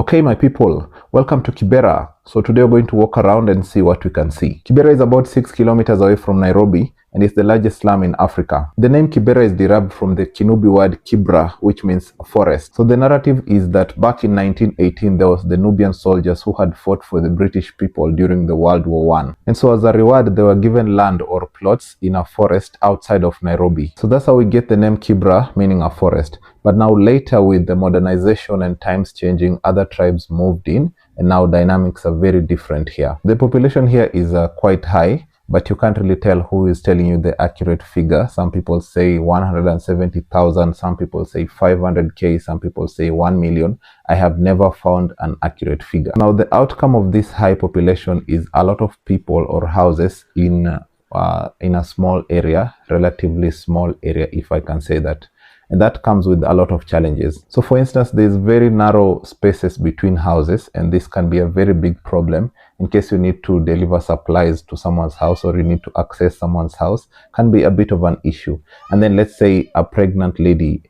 Okay, my people, welcome to Kibera. So today we're going to walk around and see what we can see. Kibera is about 6 kilometers away from Nairobi and it's the largest slum in Africa. The name Kibera is derived from the Kinubi word Kibra, which means forest. So the narrative is that back in 1918, there was the Nubian soldiers who had fought for the British people during the World War I. And so as a reward, they were given land or plots in a forest outside of Nairobi. So that's how we get the name Kibra, meaning a forest. But now later, with the modernization and times changing, other tribes moved in, and now dynamics are very different here. The population here is quite high, but you can't really tell who is telling you the accurate figure. Some people say 170,000, some people say 500K, some people say 1 million. I have never found an accurate figure. Now, the outcome of this high population is a lot of people or houses in a small area, relatively small area, if I can say that. And that comes with a lot of challenges. So for instance, there's very narrow spaces between houses, and this can be a very big problem in case you need to deliver supplies to someone's house or you need to access someone's house. Can be a bit of an issue. And then let's say a pregnant lady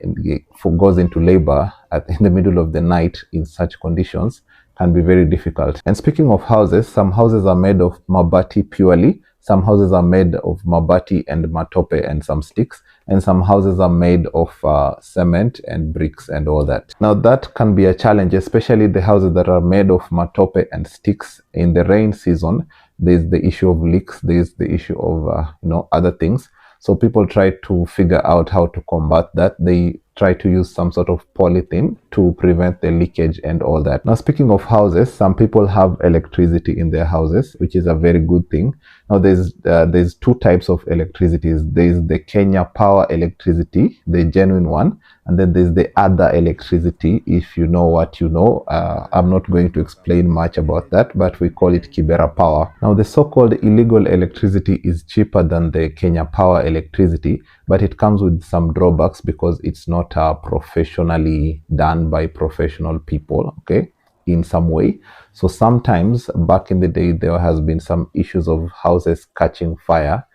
goes into labor in the middle of the night in such conditions, can be very difficult. And speaking of houses, some houses are made of mabati purely. Some houses are made of mabati and matope and some sticks, and some houses are made of cement and bricks and all that. Now that can be a challenge, especially the houses that are made of matope and sticks. In the rain season, there's the issue of leaks, there's the issue of other things. So people try to figure out how to combat that. They try to use some sort of polythene to prevent the leakage and all that. Now, speaking of houses, some people have electricity in their houses, which is a very good thing. Now, there's two types of electricity. There's the Kenya power electricity, the genuine one, and then there's the other electricity, if you know what you know. I'm not going to explain much about that, but we call it Kibera power. Now, the so-called illegal electricity is cheaper than the Kenya power electricity, but it comes with some drawbacks because it's not professionally done by professional people, okay, in some way. So sometimes back in the day, there has been some issues of houses catching fire.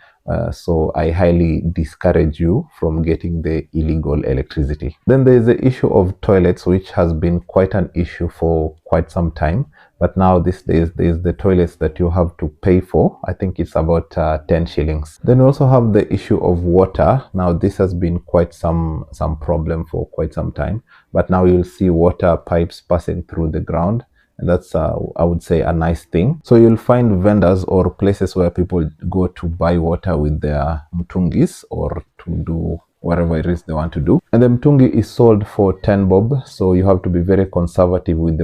So I highly discourage you from getting the illegal electricity. Then there is the issue of toilets, which has been quite an issue for quite some time. But now these days, there's the toilets that you have to pay for. I think it's about 10 shillings. Then we also have the issue of water. Now this has been quite some problem for quite some time. But now you'll see water pipes passing through the ground. And that's, I would say, a nice thing. So you'll find vendors or places where people go to buy water with their mtungis or to do whatever it is they want to do. And the mtungi is sold for 10 bob. So you have to be very conservative with the way